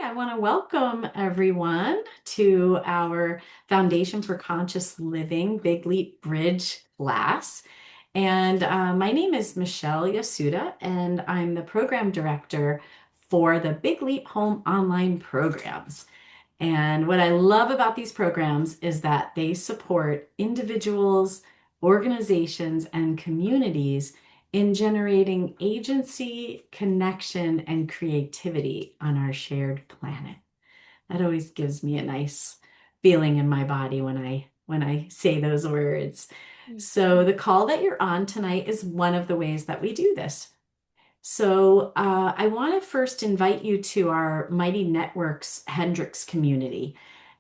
I want to welcome everyone to our Foundation for Conscious Living Big Leap Bridge class. And my name is Michelle Yasuda, and I'm the program director for the Big Leap Home online programs. And what I love about these programs is that they support individuals, organizations, and communities in generating agency, connection, and creativity on our shared planet. That always gives me a nice feeling in my body when I say those words. So the call that you're on tonight is one of the ways that we do this. So I want to first invite you to our Mighty Networks Hendricks community.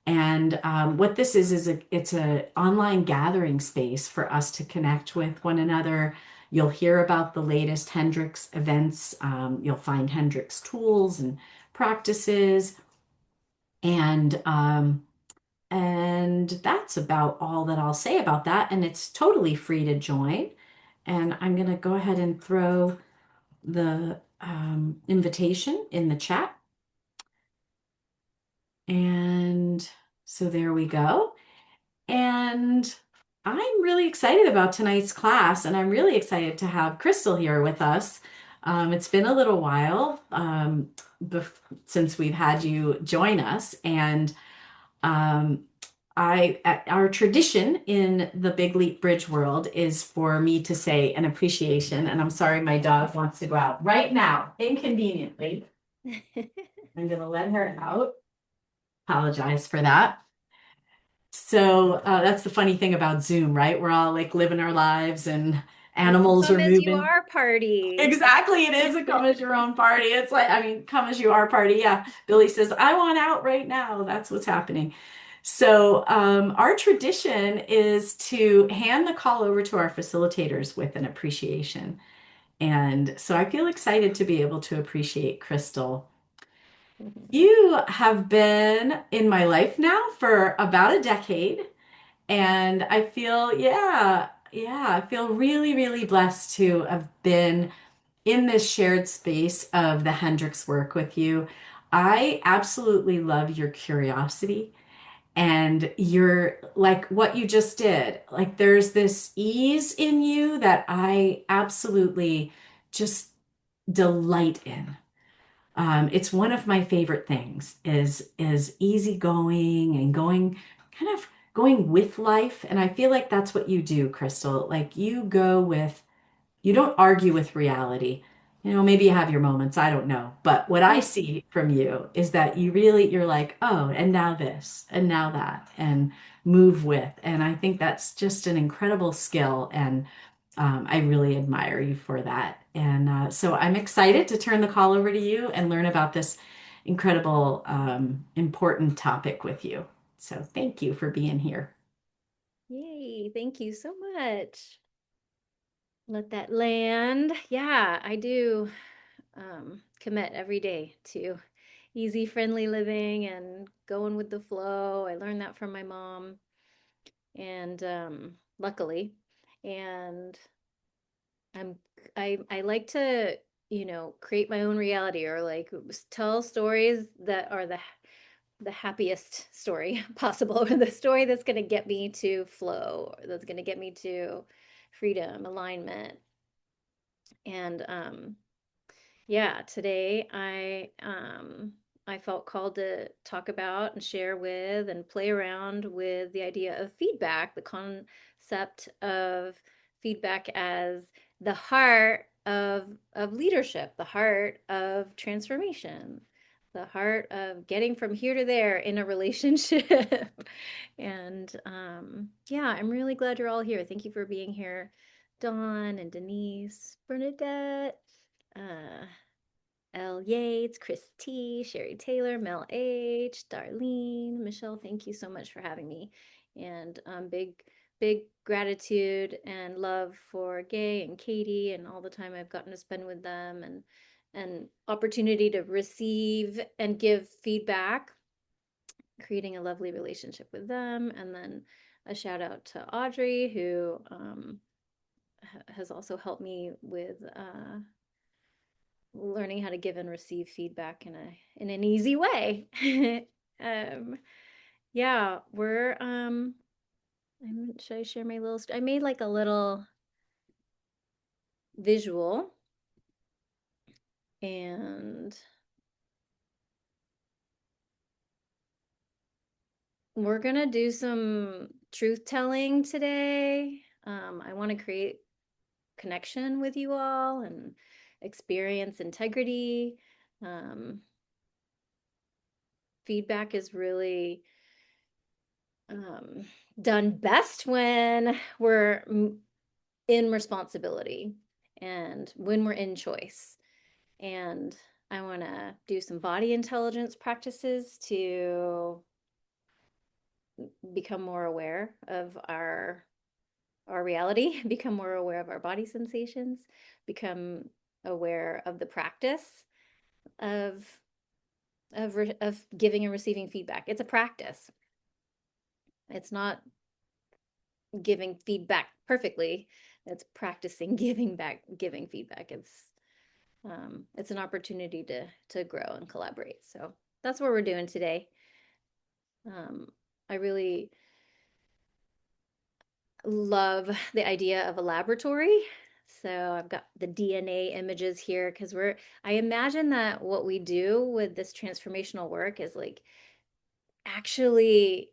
And what this is it's an online gathering space for us to connect with one another. You'll hear about the latest Hendricks events. You'll find Hendricks tools and practices. And and that's about all that I'll say about that. And it's totally free to join. And I'm going to go ahead and throw the invitation in the chat. And so there we go. And I'm really excited about tonight's class, and I'm really excited to have Crystal here with us. It's been a little while since we've had you join us, and um, our tradition in the Big Leap Bridge world is for me to say an appreciation. And I'm sorry, my dog wants to go out right now, inconveniently. I'm going to let her out. Apologize for that. So that's the funny thing about Zoom, right? We're all like living our lives and It's a animals are come as you moving. are party. Exactly. It is a come as your own party. It's like, I mean, come as you are party. Yeah. Billy says, I want out right now. That's what's happening. So our tradition is to hand the call over to our facilitators with an appreciation. And so I feel excited to be able to appreciate Crystal. You have been in my life now for about a decade, and I feel, I feel really, really blessed to have been in this shared space of the Hendricks work with you. I absolutely love your curiosity and your like what you just did. Like there's this ease in you that I absolutely just delight in. It's one of my favorite things is easygoing and going kind of going with life. And I feel like that's what you do, Crystal. Like you don't argue with reality. You know, maybe you have your moments, I don't know. But what I see from you is that you're like, oh, and now this, and now that, and move with. And I think that's just an incredible skill. And I really admire you for that. And so I'm excited to turn the call over to you and learn about this incredible, important topic with you. So thank you for being here. Yay, thank you so much. Let that land. Yeah, I do commit every day to easy, friendly living and going with the flow. I learned that from my mom, and luckily, and I'm I like to, create my own reality or like tell stories that are the happiest story possible, or the story that's going to get me to flow, or that's going to get me to freedom, alignment. And yeah, today I felt called to talk about and share with and play around with the idea of feedback, the concept of feedback as the heart of leadership, the heart of transformation, the heart of getting from here to there in a relationship. And yeah, I'm really glad you're all here. Thank you for being here, Dawn and Denise, Bernadette, uh, L. Yates, Chris T, Sherry Taylor, Mel H, Darlene, Michelle. Thank you so much for having me. And big gratitude and love for Gay and Katie and all the time I've gotten to spend with them, and opportunity to receive and give feedback, creating a lovely relationship with them. And then a shout out to Audrey, who has also helped me with learning how to give and receive feedback in an easy way. um, yeah, should I share my little, I made like a little visual, and we're gonna do some truth telling today. I want to create connection with you all and experience integrity. Um, Feedback is really um, done best when we're in responsibility and when we're in choice. And I want to do some body intelligence practices to become more aware of our reality, become more aware of our body sensations, become aware of the practice of of giving and receiving feedback. It's a practice. It's not giving feedback perfectly. It's practicing giving feedback. It's an opportunity to grow and collaborate. So that's what we're doing today. Um, I really love the idea of a laboratory. So I've got the DNA images here because I imagine that what we do with this transformational work is like actually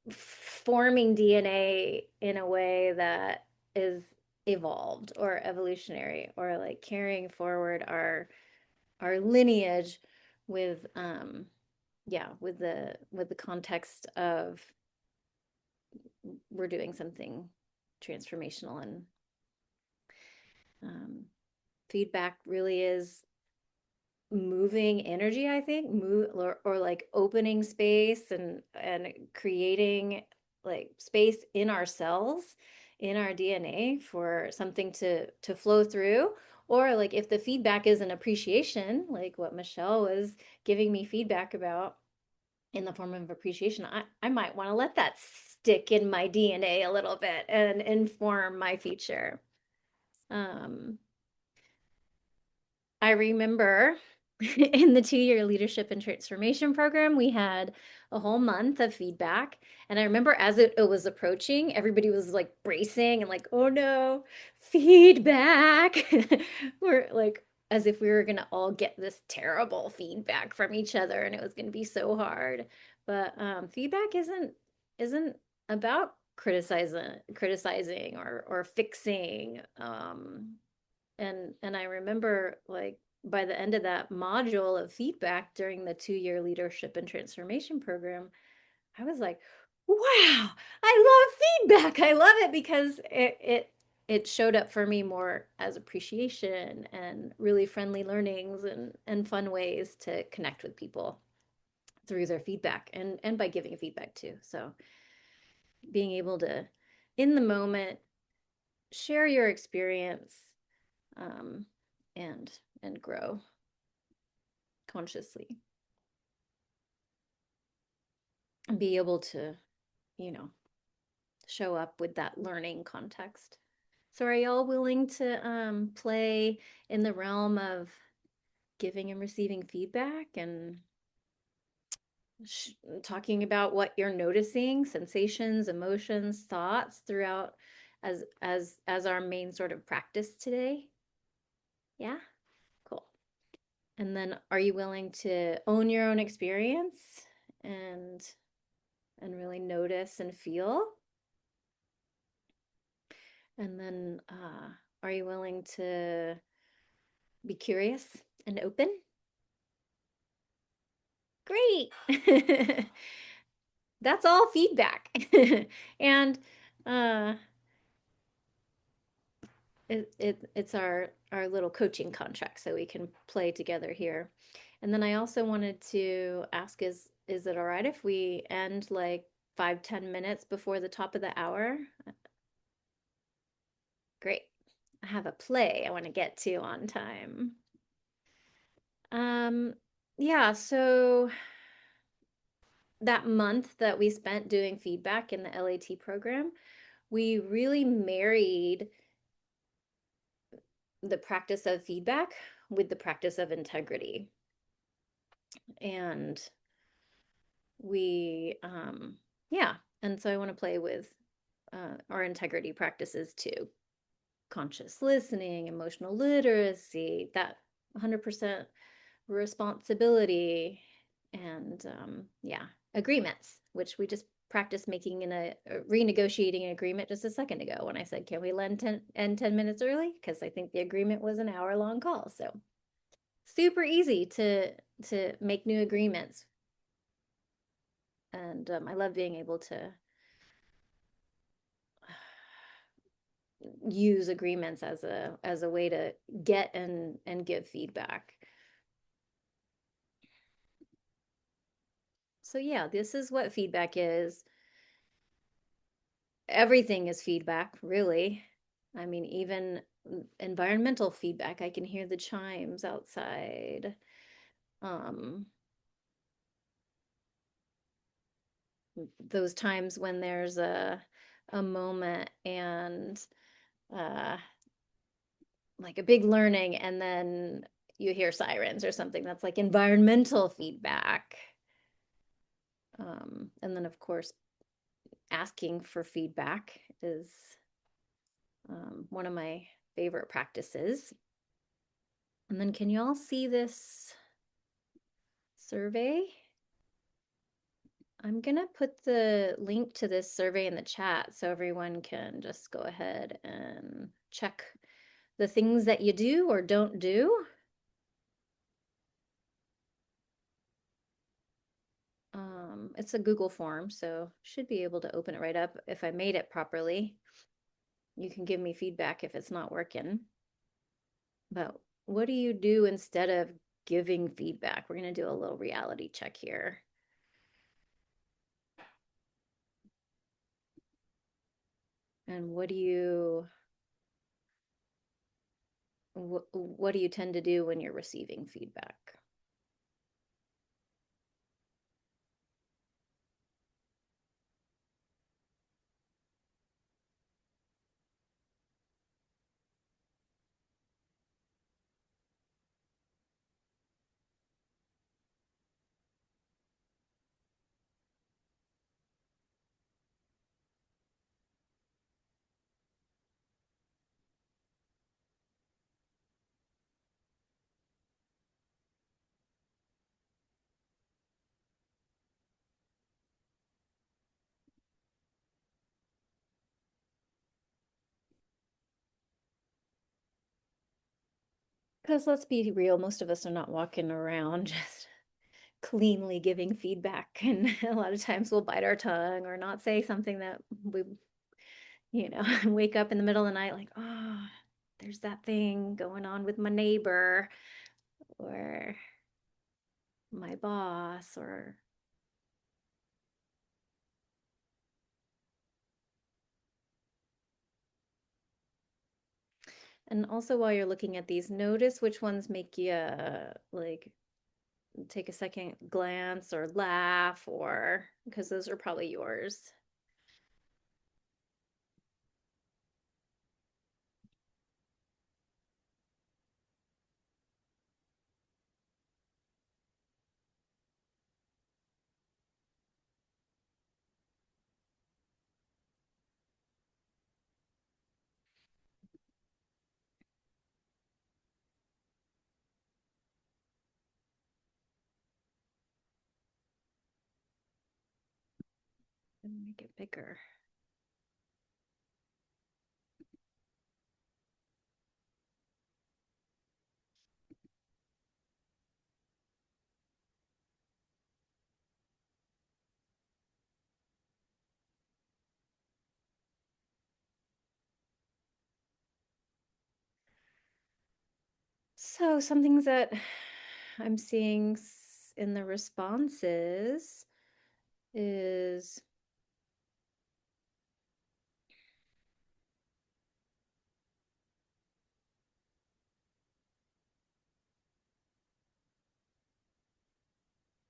forming DNA in a way that is evolved or evolutionary, or like carrying forward our lineage with yeah, with the context of we're doing something transformational. And um, feedback really is moving energy, I think, or like opening space and creating like space in ourselves, in our DNA, for something to flow through. Or like if the feedback is an appreciation, like what Michelle was giving me feedback about in the form of appreciation, I might want to let that stick in my DNA a little bit and inform my future. um I remember in the 2-year leadership and transformation program, we had a whole month of feedback. And I remember as it was approaching, everybody was like bracing and like, oh no, feedback. We're like, as if we were going to all get this terrible feedback from each other and it was going to be so hard. But feedback isn't about criticizing or fixing. And I remember like by the end of that module of feedback during the 2-year leadership and transformation program, I was like, wow, I love feedback. I love it because it showed up for me more as appreciation and really friendly learnings and fun ways to connect with people through their feedback and by giving feedback too. So being able to in the moment share your experience, um, and grow consciously and be able to, you know, show up with that learning context. So are y'all willing to play in the realm of giving and receiving feedback and talking about what you're noticing, sensations, emotions, thoughts throughout as our main sort of practice today? Yeah, cool. And then are you willing to own your own experience and really notice and feel? And then are you willing to be curious and open? Great. That's all feedback. And uh it's our little coaching contract so we can play together here. And then I also wanted to ask, is it all right if we end like 5-10 minutes before the top of the hour? Great. I have a play I want to get to on time. Um, yeah, so that month that we spent doing feedback in the LAT program, we really married the practice of feedback with the practice of integrity. And we, yeah, and so I want to play with our integrity practices too. Conscious listening, emotional literacy, that 100% responsibility, and yeah, agreements, which we just practiced making in a renegotiating an agreement just a second ago when I said, can we end 10 minutes early? Because I think the agreement was an hour-long call. So super easy to make new agreements. And I love being able to use agreements as a way to get and give feedback. So yeah, this is what feedback is. Everything is feedback, really. I mean, even environmental feedback. I can hear the chimes outside. Um, those times when there's a moment and uh, like a big learning, and then you hear sirens or something. That's like environmental feedback. And then, of course, asking for feedback is one of my favorite practices. And then, can you all see this survey? I'm going to put the link to this survey in the chat so everyone can just go ahead and check the things that you do or don't do. It's a Google form, so should be able to open it right up. If I made it properly, you can give me feedback if it's not working. But what do you do instead of giving feedback? We're going to do a little reality check here. And what do you tend to do when you're receiving feedback? Because let's be real, most of us are not walking around just cleanly giving feedback. And a lot of times we'll bite our tongue or not say something that we, wake up in the middle of the night like, oh, there's that thing going on with my neighbor or my boss or and also while you're looking at these, notice which ones make you like take a second glance or laugh, or because those are probably yours. And make it bigger. So some things that I'm seeing in the responses is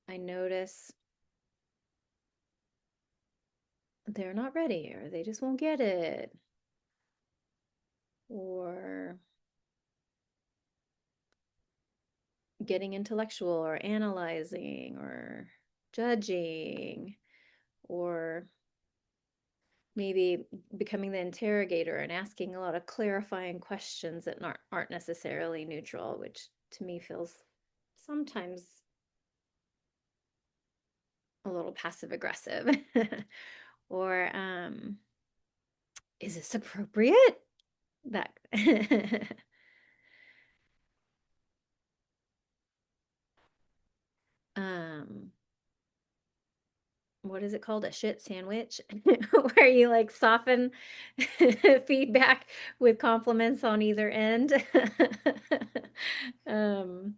I notice they're not ready or they just won't get it. Or getting intellectual or analyzing or judging, or maybe becoming the interrogator and asking a lot of clarifying questions that aren't necessarily neutral, which to me feels sometimes a little passive aggressive. Or is this appropriate? That um what is it called? A shit sandwich, where you like soften feedback with compliments on either end. um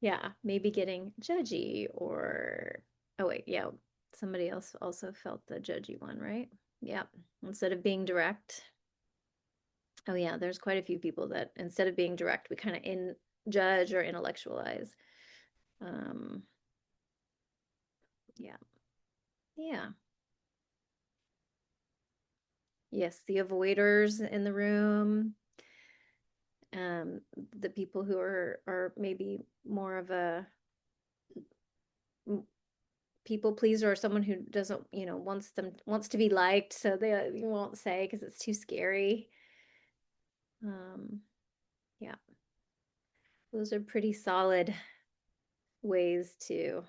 yeah, maybe getting judgy, or oh wait, yeah, somebody else also felt the judgy one, right? Yeah, instead of being direct. Oh yeah, there's quite a few people that instead of being direct, we kind of in judge or intellectualize. Um, yeah, yeah. Yes, the avoiders in the room, um, the people who are maybe more of a people pleaser, or someone who doesn't, wants to be liked, so they you won't say because it's too scary. Um, yeah, those are pretty solid ways to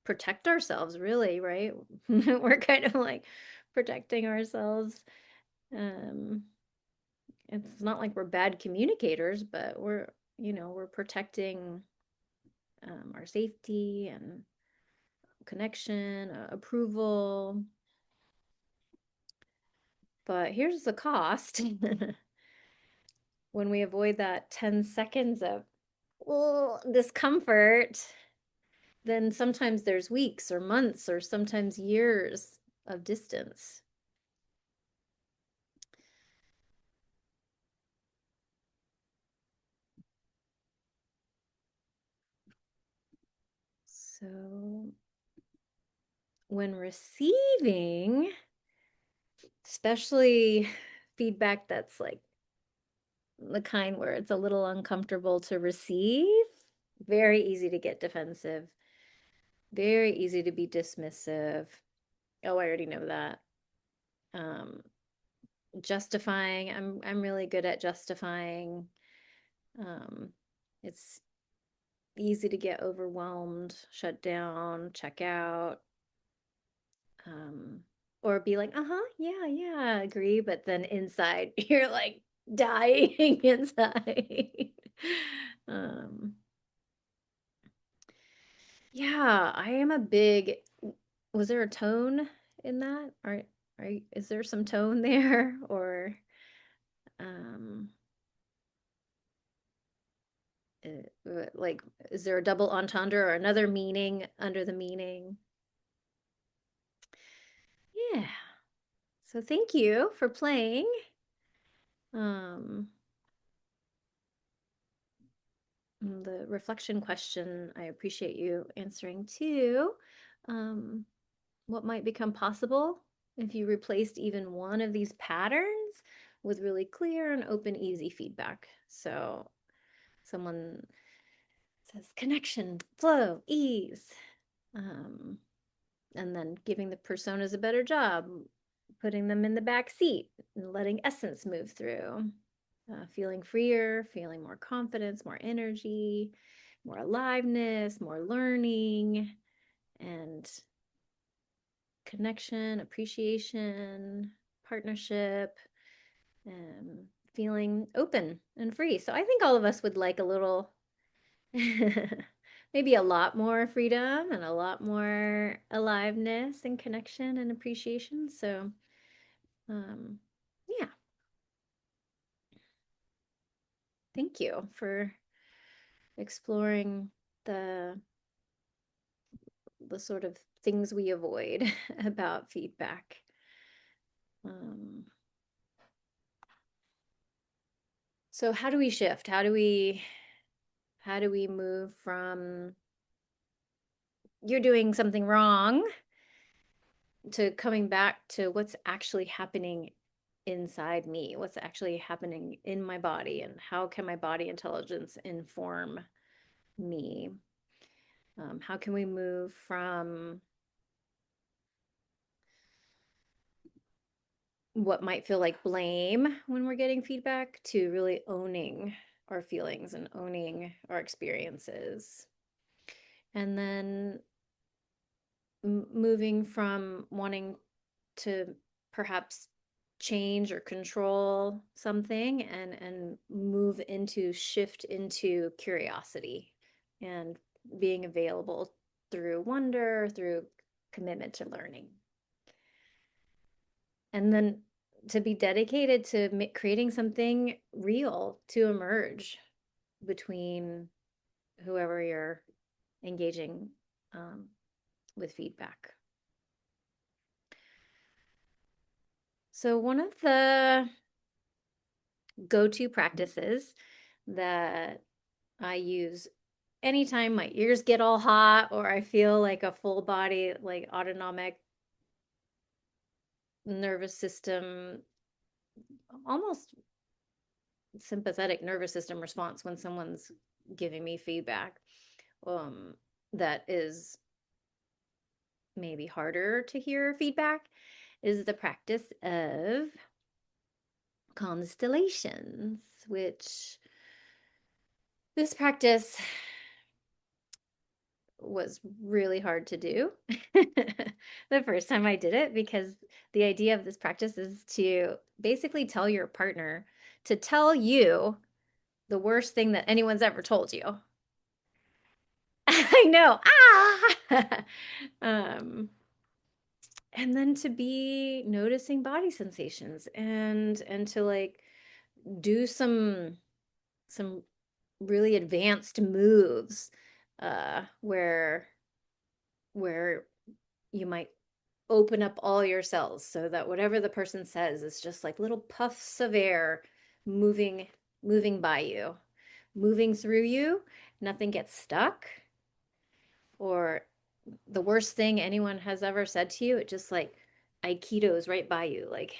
protect ourselves, really, right? We're kind of like protecting ourselves. Um, it's not like we're bad communicators, but we're protecting our safety and connection, approval. But here's the cost. When we avoid that 10 seconds of discomfort, then sometimes there's weeks or months or sometimes years of distance. So when receiving, especially feedback that's like the kind where it's a little uncomfortable to receive, very easy to get defensive, very easy to be dismissive. Oh, I already know that. Um, Justifying, I'm really good at justifying. Um, it's easy to get overwhelmed, shut down, check out, um, or be like, uh-huh, yeah, yeah, agree, but then inside you're like dying inside. um, yeah, I am a big, was there a tone in that? Is there some tone there? Or um like, is there a double entendre or another meaning under the meaning? Yeah. So thank you for playing. Um, the reflection question, I appreciate you answering too. Um, what might become possible if you replaced even one of these patterns with really clear and open, easy feedback? So someone says connection, flow, ease. Um, and then giving the personas a better job, putting them in the back seat and letting essence move through, feeling freer, feeling more confidence, more energy, more aliveness, more learning, and connection, appreciation, partnership, and feeling open and free. So I think all of us would like a little maybe a lot more freedom and a lot more aliveness and connection and appreciation. So, um, yeah, thank you for exploring the the sort of things we avoid about feedback. Um, so how do we shift? How do we move from you're doing something wrong to coming back to what's actually happening inside me, what's actually happening in my body, and how can my body intelligence inform me? How can we move from what might feel like blame when we're getting feedback to really owning our feelings and owning our experiences? And then moving from wanting to perhaps change or control something and move into shift into curiosity and being available through wonder, through commitment to learning. And then to be dedicated to creating something real to emerge between whoever you're engaging um, with feedback. So, one of the go-to practices that I use anytime my ears get all hot or I feel like a full body, like autonomic nervous system, almost sympathetic nervous system response when someone's giving me feedback um, that is maybe harder to hear feedback, is the practice of constellations, which this practice was really hard to do the first time I did it, because the idea of this practice is to basically tell your partner to tell you the worst thing that anyone's ever told you. I know. Ah! um, and then to be noticing body sensations and to like do some really advanced moves where you might open up all your cells so that whatever the person says is just like little puffs of air moving moving by you, moving through you. Nothing gets stuck, or the worst thing anyone has ever said to you, it just like aikido's right by you. Like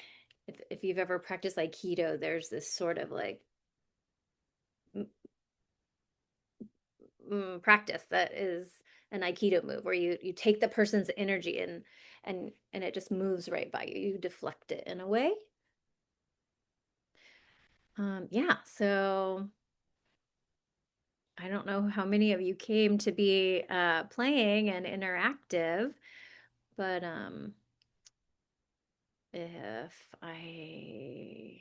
if you've ever practiced aikido, there's this sort of like practice that is an aikido move where you take the person's energy and it just moves right by you. You deflect it in a way. Yeah, so I don't know how many of you came to be playing and interactive, but if I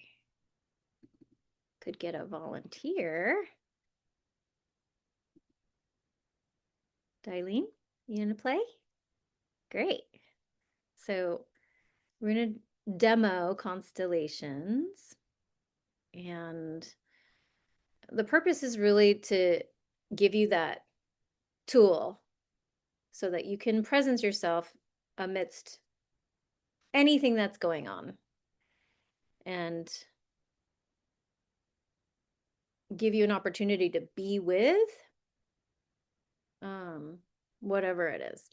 could get a volunteer. Darlene, you gonna play? Great. So we're gonna demo constellations, and the purpose is really to give you that tool so that you can presence yourself amidst anything that's going on and give you an opportunity to be with um, whatever it is.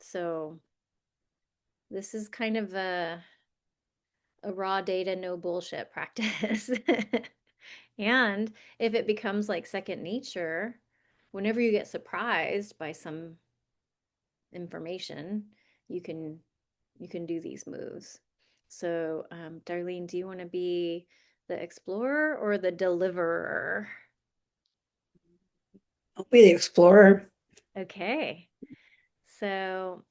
So this is kind of a raw data, no bullshit practice. And if it becomes like second nature, whenever you get surprised by some information, you can you can do these moves. So, Darlene, do you want to be the explorer or the deliverer? I'll be the explorer. Okay. So,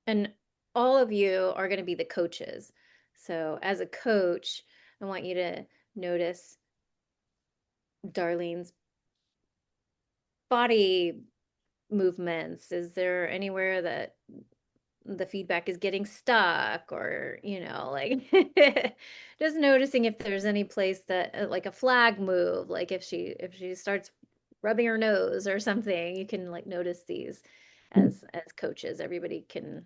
and all of you are going to be the coaches. So, as a coach, I want you to notice Darlene's body movements. Is there anywhere that the feedback is getting stuck, or like just noticing if there's any place that like a flag move, like if she starts rubbing her nose or something, you can like notice these as coaches. Everybody can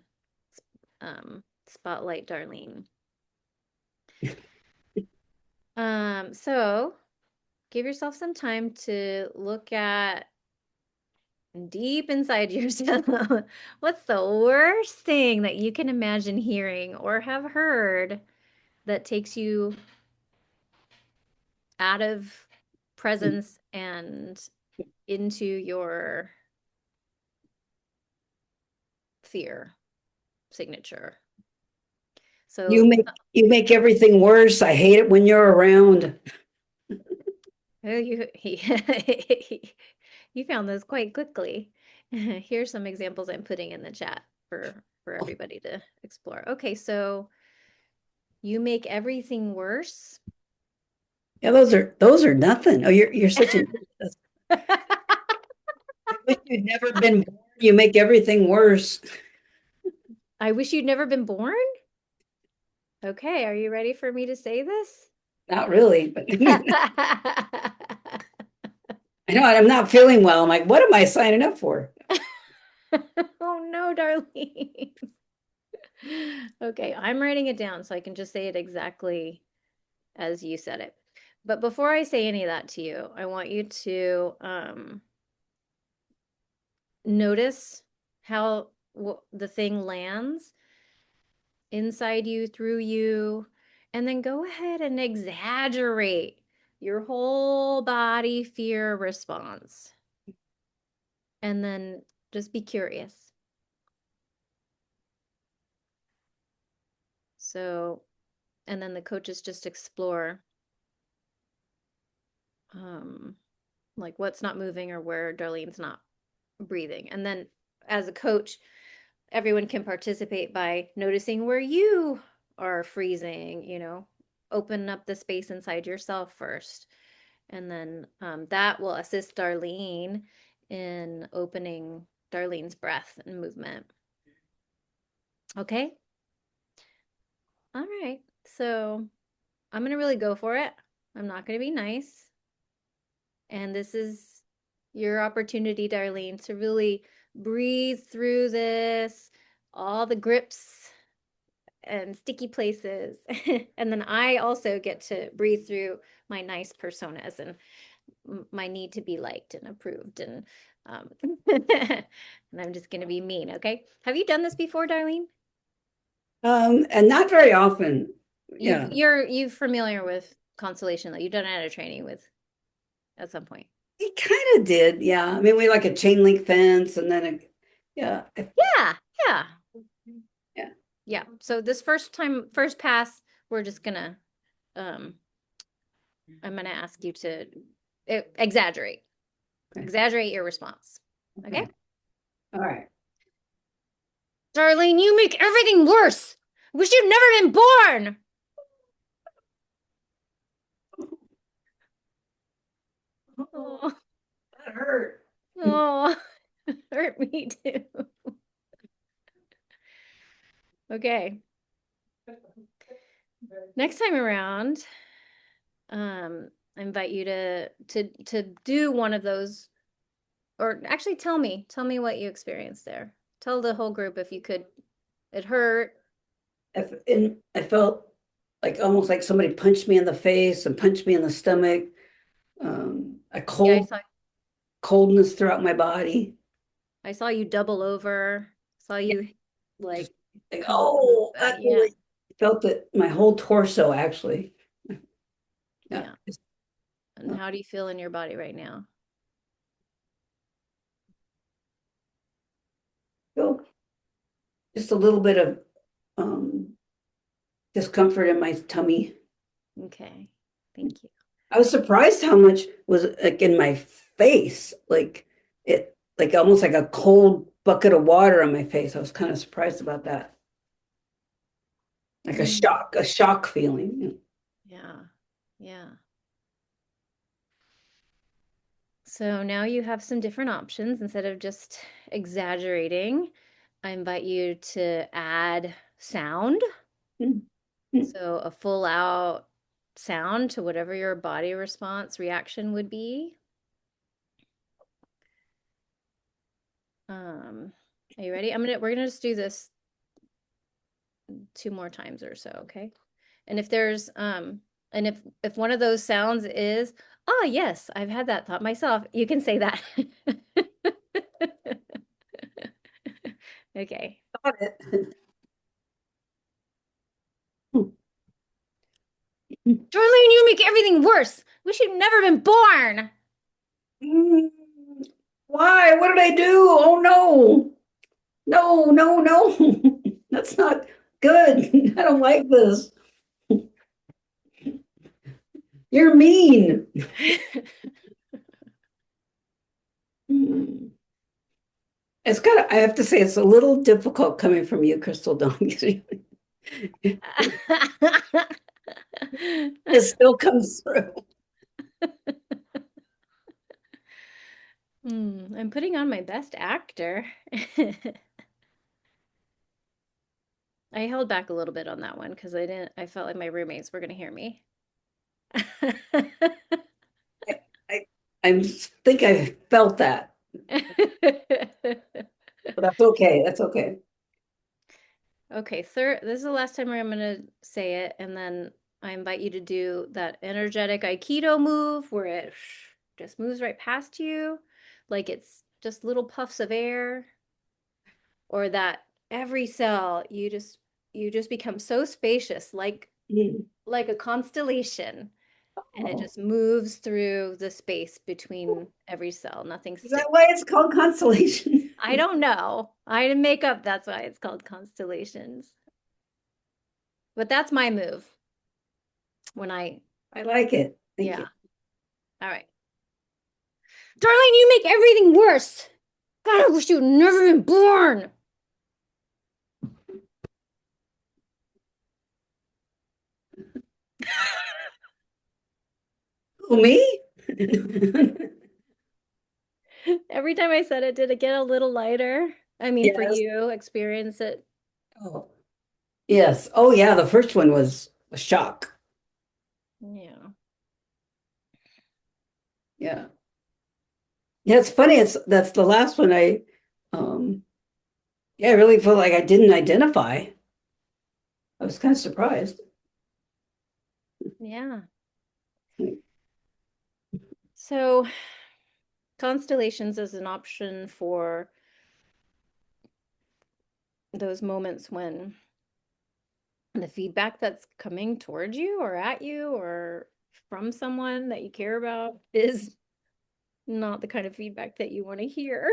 spotlight Darlene. So give yourself some time to look at deep inside yourself, what's the worst thing that you can imagine hearing or have heard that takes you out of presence and into your fear signature? So, You make everything worse. I hate it when you're around. oh, you found those quite quickly. Here's some examples I'm putting in the chat for everybody to explore. Okay, so you make everything worse. Yeah, those are nothing. Oh, you're such an I wish you'd never been born. You make everything worse. I wish you'd never been born. Okay, are you ready for me to say this? Not really, but I know I'm not feeling well. I'm like, what am I signing up for? Oh no, Darlene. Okay, I'm writing it down so I can just say it exactly as you said it. But before I say any of that to you, I want you to notice how the thing lands inside you, through you, and then go ahead and exaggerate your whole body fear response. And then just be curious. So, and then the coaches just explore um, like what's not moving or where Darlene's not breathing. And then as a coach, everyone can participate by noticing where you are freezing, open up the space inside yourself first. And then that will assist Darlene in opening Darlene's breath and movement. Okay. All right. So I'm going to really go for it. I'm not going to be nice. And this is your opportunity, Darlene, to really breathe through this, all the grips and sticky places. And then I also get to breathe through my nice personas and my need to be liked and approved. And and I'm just going to be mean. Okay. Have you done this before, Darlene? And not very often. Yeah, You familiar with constellation that you've done it at a training with at some point. it kind of did. Yeah, I mean, we like a chain link fence, and then yeah, Yeah, yeah, yeah. yeah. So this first pass, we're just gonna, um, I'm gonna ask you to exaggerate, Okay, exaggerate your response. Okay, okay, all right. Darlene, you make everything worse. Wish you'd never been born. Oh, That hurt. oh, hurt me too. Okay, next time around, I invite you to do one of those, or actually tell me what you experienced there. Tell the whole group if you could. It hurt. I felt like almost like somebody punched me in the face and punched me in the stomach. A Yeah, coldness throughout my body. I saw you double over. Saw Yeah, you just like like, come up from the oh, back. that Yeah, really felt it. My whole torso actually. Yeah, yeah. And how do you feel in your body right now? feel just a little bit of um, discomfort in my tummy. Okay, thank you. I was surprised how much was like in my face, like almost like a cold bucket of water on my face. I was kind of surprised about that. Like Mm, a shock feeling. yeah, yeah. So now you have some different options instead of just exaggerating. I invite you to add sound. Mm, mm. So a full out sound to whatever your body response reaction would be. Are you ready? We're gonna just do this two more times or so, okay? And if one of those sounds is, oh yes, I've had that thought myself, you can say that. Okay. Got it. Darlene, you make everything worse. We should have never been born. Mm, Why? What did I do? Oh no. No, no, no. That's not good. I don't like this. You're mean. Mm. It's kind of, I have to say, it's a little difficult coming from you, Crystal Dawn. It still comes through. I'm putting on my best actor. I held back a little bit on that one because I felt like my roommates were going to hear me. I, I, I think I felt that, but that's okay. That's okay. Okay, third, this is the last time I'm going to say it, and then I invite you to do that energetic Aikido move where it just moves right past you, like it's just little puffs of air, or that every cell you just become so spacious, Mm. like a constellation, and it Oh. just moves through the space between every cell. Nothing Is that sticks. why it's called constellation? I don't know. I didn't make up that's why it's called constellations. But that's my move when I, I like it. Thank you. yeah. All right. Darlene, you make everything worse. God, I wish you'd never been born. Who, me? Every time I said it, did it get a little lighter? I mean, for Yes. you, experience it. Oh, yes. Oh, yeah. The first one was a shock. Yeah. Yeah. Yeah, it's funny. That's the last one um, yeah, I really feel like I didn't identify. I was kind of surprised. Yeah. So, constellations is an option for those moments when the feedback that's coming towards you or at you or from someone that you care about is not the kind of feedback that you want to hear.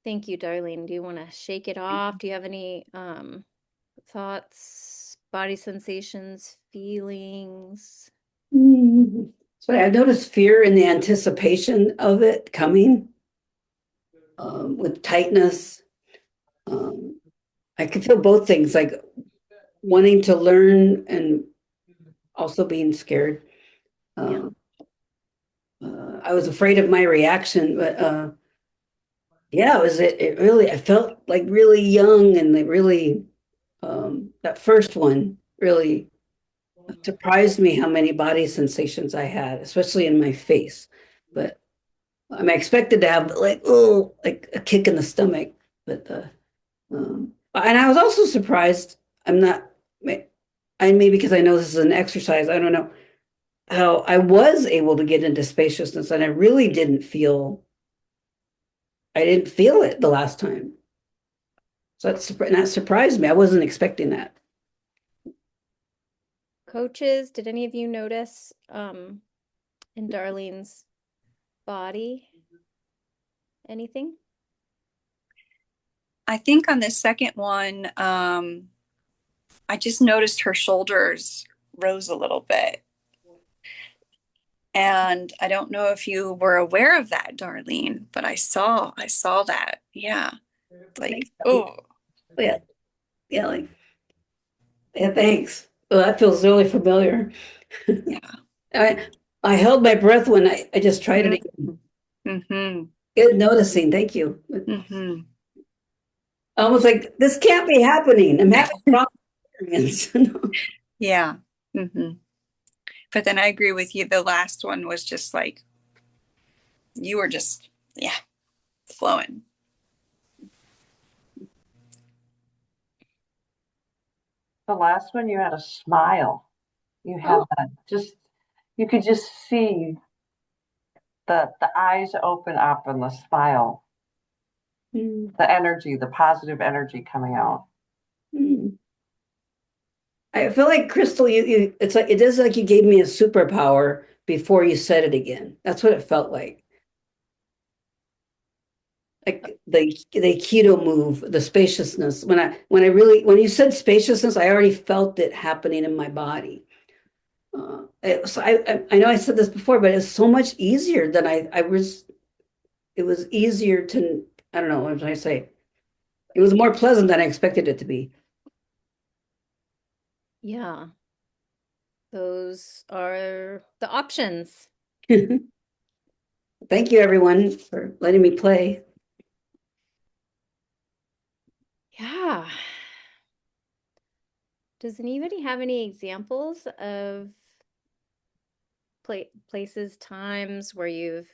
Thank you, Darlene. Do you want to shake it off? Do you have any thoughts, body sensations, feelings? So I've noticed fear in the anticipation of it coming, with tightness. Um, I can feel both things, like wanting to learn and also being scared. Yeah. Um, I was afraid of my reaction, but yeah, it really, I felt like really young, and they really, that first one really surprised me how many body sensations I had, especially in my face. But I'm expected to have like, oh, like a kick in the stomach. But and I was also surprised. I'm not, I maybe because I know this is an exercise, I don't know how I was able to get into spaciousness, and I didn't feel it the last time. So that surprised me. I wasn't expecting that. Coaches, did any of you notice in Darlene's body anything? I think on the second one, I just noticed her shoulders rose a little bit. And I don't know if you were aware of that, Darlene, but I saw that. Yeah. Like, Thanks. oh, Yeah, yeah, like, yeah, thanks. Well, that feels really familiar. yeah. I I held my breath when I just tried it again. Mm-hmm. Good noticing. Thank you. Mm-hmm. Almost like this can't be happening. I'm having a wrong experience. Yeah. Mm-hmm. But then I agree with you. The last one was just like, you were just, yeah, flowing. The last one, you had a smile. You had Oh, that just you could just see the eyes open up and the smile, Mm, the energy, the positive energy coming out. mm. I feel like Crystal, it's like it is like you gave me a superpower before you said it again. That's what it felt like. Like the keto move, the spaciousness. When you said spaciousness, I already felt it happening in my body. I know I said this before, but it's so much easier than I was. It was easier to, I don't know, what did I say? It was more pleasant than I expected it to be. Yeah, those are the options. Thank you, everyone, for letting me play. Yeah. Does anybody have any examples of places, times where you've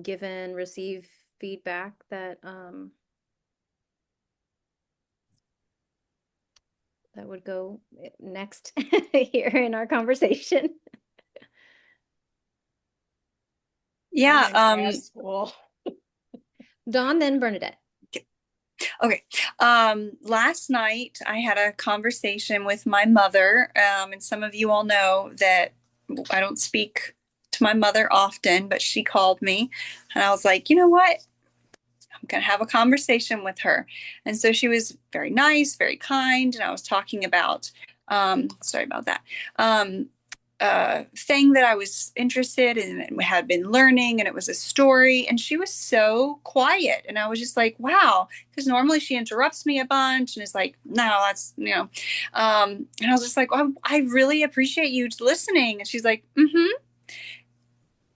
given, received feedback that that would go next here in our conversation? Yeah. I'm in grad school. Dawn, then Bernadette. Okay. Last night I had a conversation with my mother, and some of you all know that I don't speak to my mother often, but she called me, and I was like, you know what? I'm going to have a conversation with her. And so she was very nice, very kind, and I was talking about, sorry about that. Thing that I was interested in and had been learning, and it was a story, and she was so quiet, and I was just like, wow, because normally she interrupts me a bunch and is like, no, that's, and I was just like, oh, I really appreciate you listening. And she's like, mm-hmm.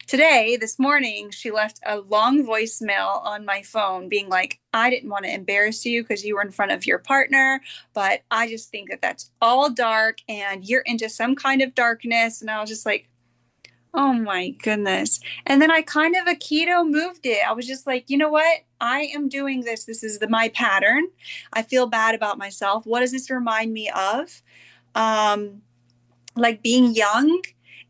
Today, this morning, she left a long voicemail on my phone being like, I didn't want to embarrass you because you were in front of your partner, but I just think that that's all dark and you're into some kind of darkness. And I was just like, oh my goodness. And then I kind of Aikido moved it. I was just like, you know what? I am doing this. This is my pattern. I feel bad about myself. What does this remind me of? Um, like being young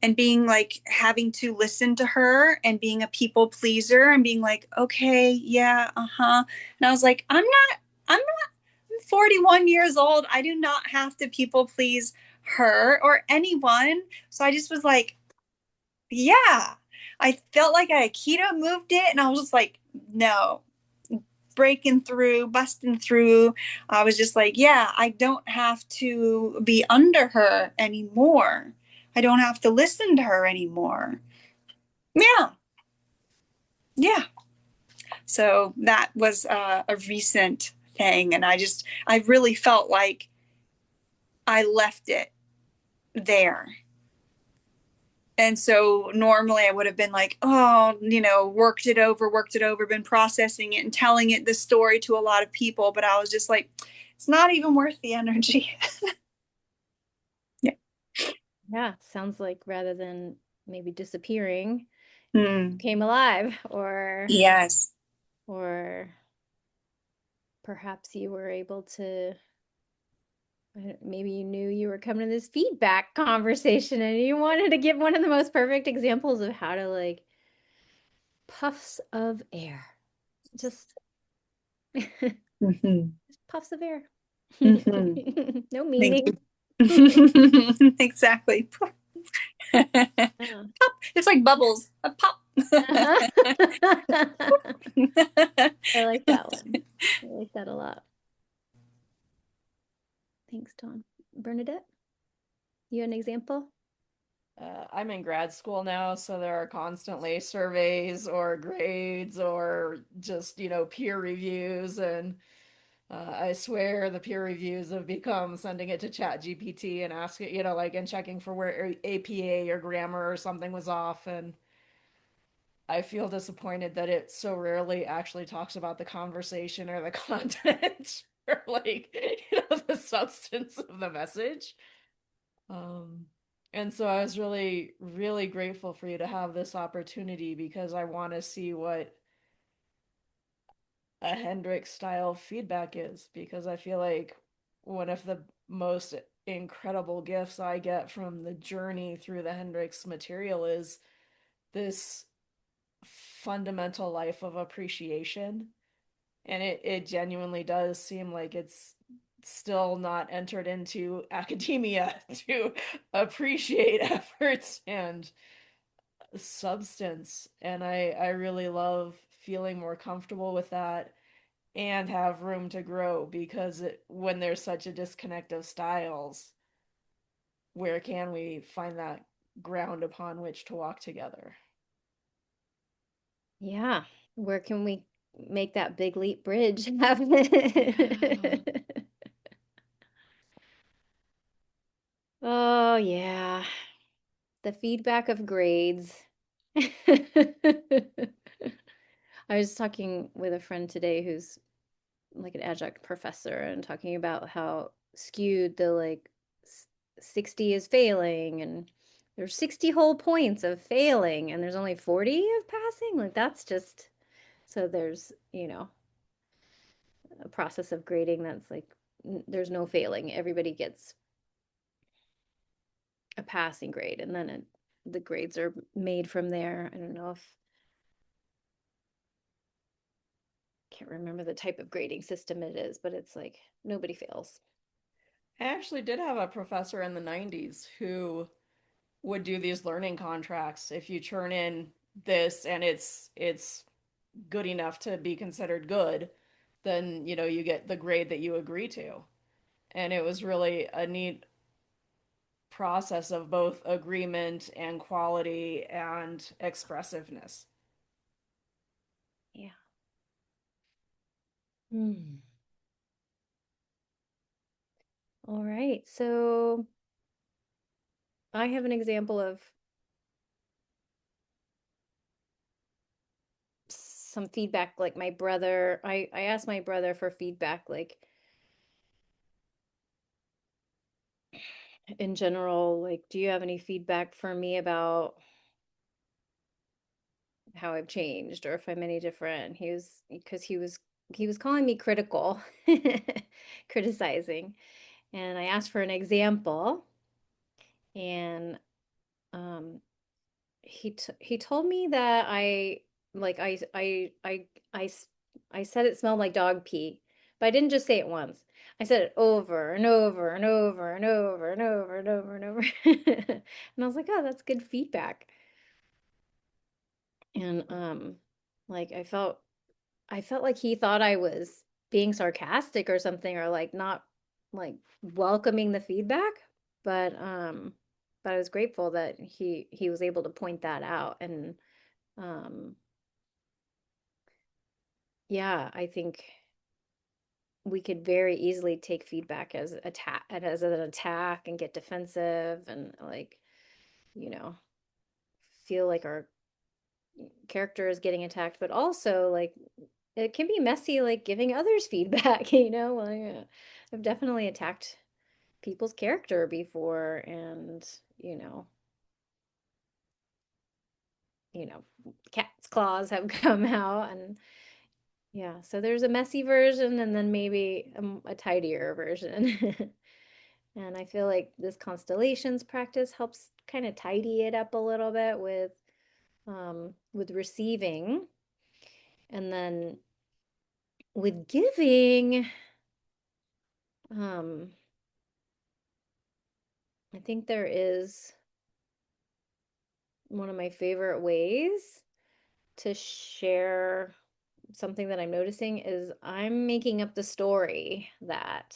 and being like having to listen to her and being a people pleaser and being like, okay, yeah, uh-huh. And I was like, I'm 41 years old. I do not have to people please her or anyone. So I just was like, yeah. I felt like I Aikido moved it and I was just like, no, breaking through, busting through. I was just like, yeah, I don't have to be under her anymore. I don't have to listen to her anymore. Yeah. Yeah. So that was a recent thing. And I really felt like I left it there. And so normally I would have been like, oh, worked it over, been processing it and telling it the story to a lot of people. But I was just like, it's not even worth the energy. Yeah. Yeah, sounds like rather than maybe disappearing, Mm. came alive, or Yes. or perhaps you were able to, maybe you knew you were coming to this feedback conversation and you wanted to give one of the most perfect examples of how to like puffs of air. Just Mm-hmm. puffs of air. Mm-hmm. No Thank meaning. you. Exactly. Pop. Yeah. It's like bubbles. A pop. Uh-huh. I like that one. I like that a lot. Thanks, Tom. Bernadette, you an example? I'm in grad school now, so there are constantly surveys or grades or just, peer reviews. And I swear the peer reviews have become sending it to Chat GPT and asking, and checking for where APA or grammar or something was off. And I feel disappointed that it so rarely actually talks about the conversation or the content or the substance of the message. Um, and so I was really, really grateful for you to have this opportunity because I want to see what a Hendricks style feedback is because I feel like one of the most incredible gifts I get from the journey through the Hendricks material is this fundamental life of appreciation. And it genuinely does seem like it's still not entered into academia to appreciate efforts and substance. And I really love feeling more comfortable with that and have room to grow because when there's such a disconnect of styles, where can we find that ground upon which to walk together? Yeah. Where can we make that big leap bridge happen? Yeah. Oh, yeah. The feedback of grades. I was talking with a friend today who's like an adjunct professor and talking about how skewed the 60 is failing and there's 60 whole points of failing and there's only 40 of passing. Like that's just so there's, a process of grading that's like there's no failing. Everybody gets a passing grade and then the grades are made from there. I don't know if can't remember the type of grading system it is, but it's like nobody fails. I actually did have a professor in the 90s who would do these learning contracts. If you turn in this and it's good enough to be considered good, then you get the grade that you agree to. And it was really a neat process of both agreement and quality and expressiveness. Yeah. Hmm. All right. So I have an example of some feedback. Like my brother, I asked my brother for feedback, like in general, like, do you have any feedback for me about how I've changed or if I'm any different? Because he was calling me critical, criticizing. And I asked for an example, and um, he told me that like I said it smelled like dog pee, but I didn't just say it once. I said it over and over and over and over and over and over and over. And I was like, oh, that's good feedback. And like I felt like he thought I was being sarcastic or something or like not like welcoming the feedback, but I was grateful that he was able to point that out and um yeah, I think we could very easily take feedback as an attack and get defensive and like, you know, feel like our character is getting attacked, but also like it can be messy like giving others feedback, I've definitely attacked people's character before and, you know, you know, cat's claws have come out and yeah, so there's a messy version and then maybe a tidier version. And I feel like this constellations practice helps kind of tidy it up a little bit with receiving. And then with giving, um, I think there is one of my favorite ways to share something that I'm noticing is I'm making up the story that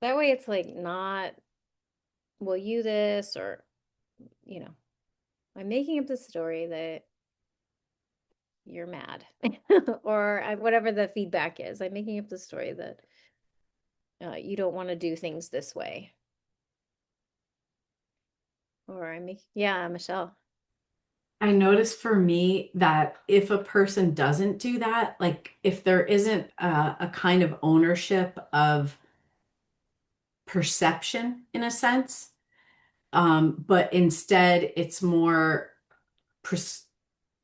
way it's like not, will you this or, you know, I'm making up the story that you're mad or whatever the feedback is. I'm making up the story that you don't want to do things this way. Or yeah, Michelle. I notice for me that if a person doesn't do that, like if there isn't a kind of ownership of perception in a sense, but instead it's more pers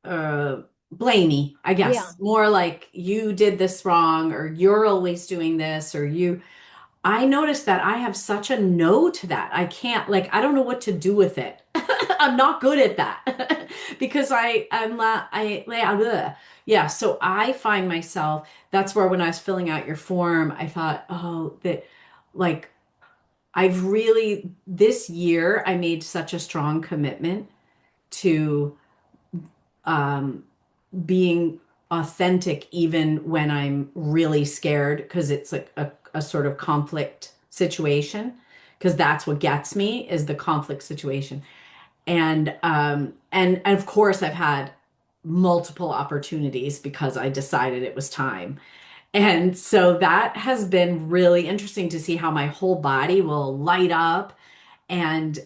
blamey, I Yeah. guess, more like you did this wrong or you're always doing this or you. I noticed that I have such a no to that. I can't, like, I don't know what to do with it. I'm not good at that because I'm not, ugh. Yeah. So I find myself, that's where when I was filling out your form, I thought, oh, that like, I've really, this year, I made such a strong commitment to um, being authentic, even when I'm really scared, because it's like a sort of conflict situation, because that's what gets me is the conflict situation. And of course, I've had multiple opportunities because I decided it was time. And so that has been really interesting to see how my whole body will light up and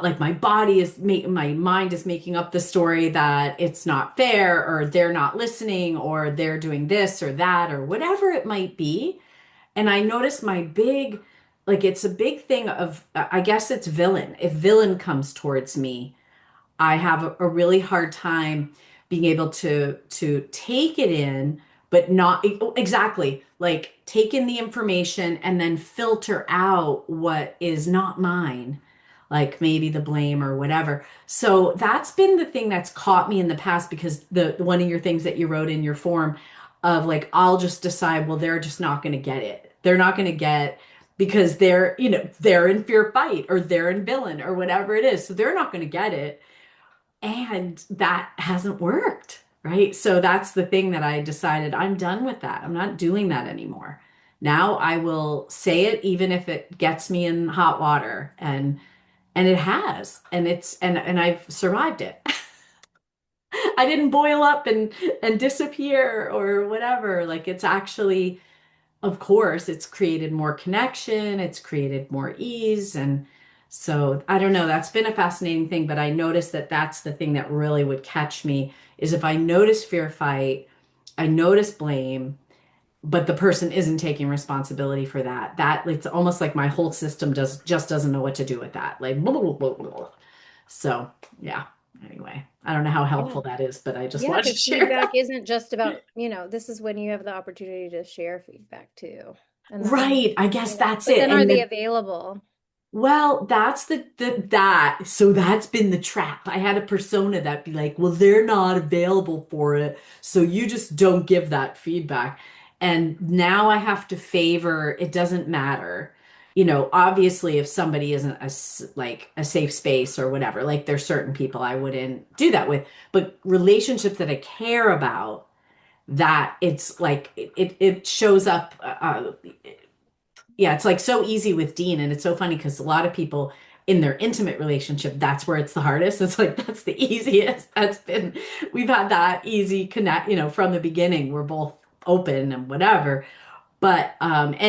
like my body is making my mind is making up the story that it's not fair or they're not listening or they're doing this or that or whatever it might be. And I notice my big like it's a big thing of I guess it's villain. If villain comes towards me, I have a really hard time being able to take it in, but not exactly like take in the information and then filter out what is not mine, like maybe the blame or whatever. So that's been the thing that's caught me in the past because the one of your things that you wrote in your form of like I'll just decide, well, they're just not going to get it. They're not going to get because they're, they're in fear fight or they're in villain or whatever it is. So they're not going to get it. And that hasn't worked, right? So that's the thing that I decided I'm done with that. I'm not doing that anymore. Now I will say it even if it gets me in hot water and it has and I've survived it. I didn't boil up and disappear or whatever. Like it's actually of course, it's created more connection, it's created more ease. And so I don't know, that's been a fascinating thing. But I noticed that that's the thing that really would catch me is if I notice fear fight, I notice blame, but the person isn't taking responsibility for that. That it's almost like my whole system doesn't know what to do with that. Like, blah, blah, blah, blah, blah. So yeah. Anyway, I don't know how Yeah. helpful that is, but I just Yeah, wanted to because share feedback that. isn't just about, this is when you have the opportunity to share feedback too. And then, Right. I guess that's but it. then are And they the available? Well, that's so that's been the trap. I had a persona that be like, well, they're not available for it, so you just don't give that feedback. And now I have to favor, it doesn't matter. Obviously if somebody isn't like a safe space or whatever, like there's certain people I wouldn't do that with, but relationships that I care about, that it's like it shows up yeah, it's like so easy with Dean, and it's so funny because a lot of people in their intimate relationship, that's where it's the hardest. It's like that's the easiest. We've had that easy connect, from the beginning. We're both open and whatever. But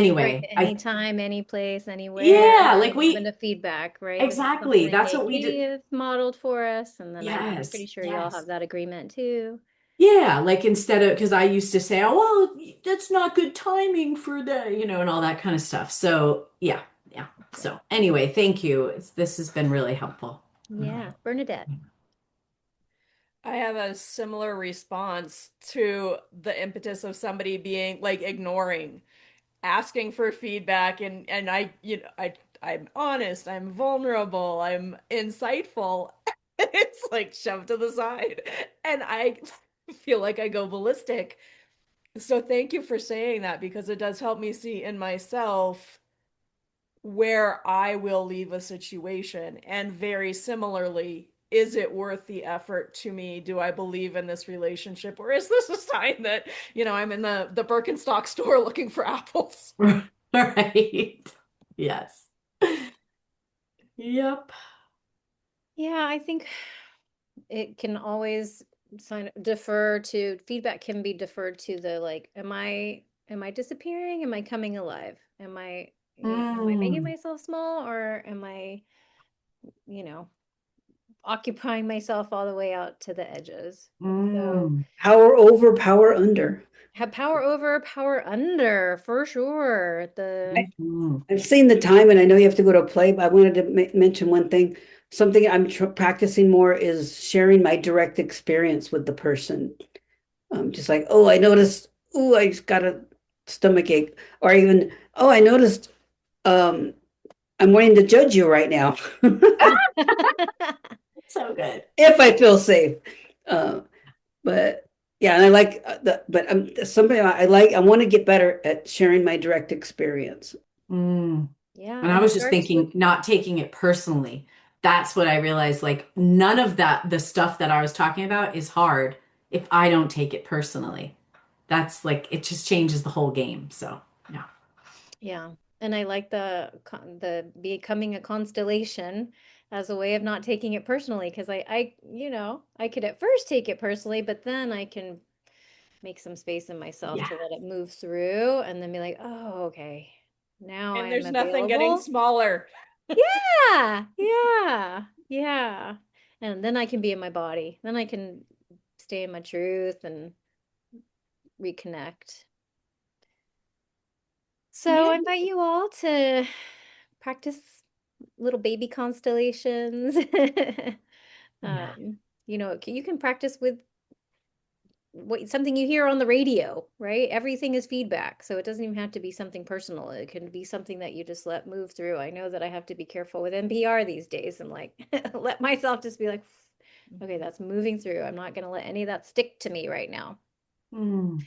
Right. anyway, Anytime, any place, yeah, anywhere, like even we the feedback, right? This is something exactly. that That's what we did. they have modeled for us. And then I'm Yes, pretty sure you all have yes. that agreement too. Yeah, like instead of because I used to say, oh, well, that's not good timing for the, and all that kind of stuff. So yeah, yeah. Good. So anyway, thank you. This has been really helpful. Yeah. Bernadette. I have a similar response to the impetus of somebody being like ignoring, asking for feedback and I'm honest, I'm vulnerable, I'm insightful. It's like shoved to the side. And I feel like I go ballistic. So thank you for saying that because it does help me see in myself where I will leave a situation. And very similarly, is it worth the effort to me? Do I believe in this relationship? Or is this a sign that, I'm in the Birkenstock store looking for apples? Right. Yes. Yep. Yeah, I think it can always defer to feedback can be deferred to the like, am I disappearing? Am I coming alive? Am I making Mm, myself small or am I, you know, occupying myself all the way out to the edges? So mm, Power over, power under. have power over, power under for sure. I, mm, I've seen the time, and I know you have to go to a play, but I wanted to mention one thing. Something I'm practicing more is sharing my direct experience with the person. Just like, oh, I noticed, oh, I just gotta stomach ache, or even, oh, I noticed um, I'm wanting to judge you right now So good. if I feel safe. Uh, but yeah, and I like but I'm somebody I like. I want to get better at sharing my direct experience. Mm. Yeah, And I and it was just starts with thinking, not taking it personally. That's what I realized. Like, none of that, the stuff that I was talking about is hard if I don't take it personally. That's like, it just changes the whole game. So, yeah. yeah, and I like the becoming a constellation as a way of not taking it personally because I could at first take it personally, but then I can make some space in myself Yeah. to let it move through and then be like, oh, okay, now And I'm there's nothing getting available. smaller. Yeah, yeah, yeah. And then I can be in my body. Then I can stay in my truth and reconnect. So Yeah. I invite you all to practice little baby constellations. Yeah. You can practice with something you hear on the radio, right? Everything is feedback. So it doesn't even have to be something personal. It can be something that you just let move through. I know that I have to be careful with NPR these days and like let myself just be like, okay, that's moving through. I'm not going to let any of that stick to me right now. Mm.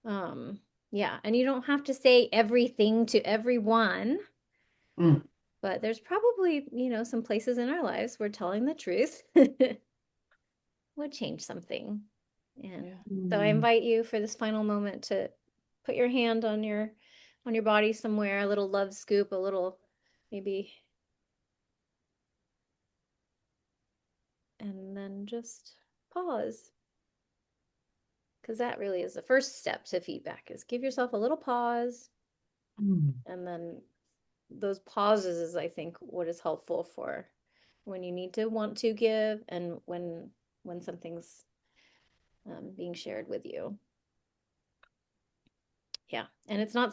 Um, yeah, and you don't have to say everything to everyone, Mm. but there's probably, some places in our lives where telling the truth would change something. And so I Mm. invite you for this final moment to put your hand on your body somewhere, a little love scoop, a little maybe, and then just pause. Because that really is the first step to feedback is give yourself a little pause. Mm. And then those pauses is, I think, what is helpful for when you need to want to give and when something's being shared with you. Yeah. And it's not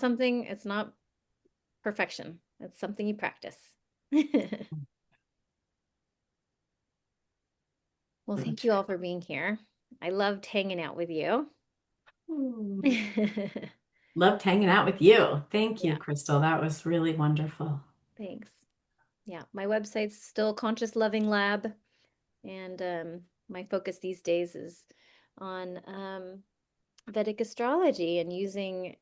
perfection. It's something you practice. Well, So thank you true. all for being here. I loved hanging out with you. Mm. Yeah, Loved hanging out with you. Thank you, Crystal. That was really wonderful. thanks. Yeah, my website's still Conscious Loving Lab, and my focus these days is on Vedic astrology and using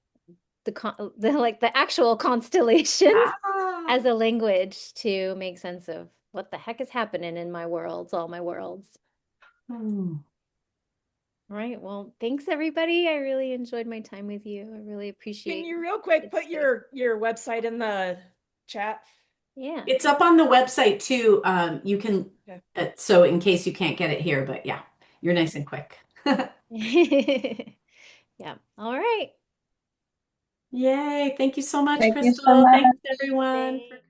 the actual constellations Ah. as a language to make sense of what the heck is happening in my worlds, all my worlds. Mm. All right. Well, thanks everybody. I really enjoyed my time with you. I really Can appreciate you real quick this put space. your website in the chat? Yeah. It's up on the website too. You can, Okay. so in case you can't get it here, but yeah, you're nice and quick. Yeah. All right. Yay. Thank you so much, Thank you so Crystal. much. Thanks everyone for Thanks.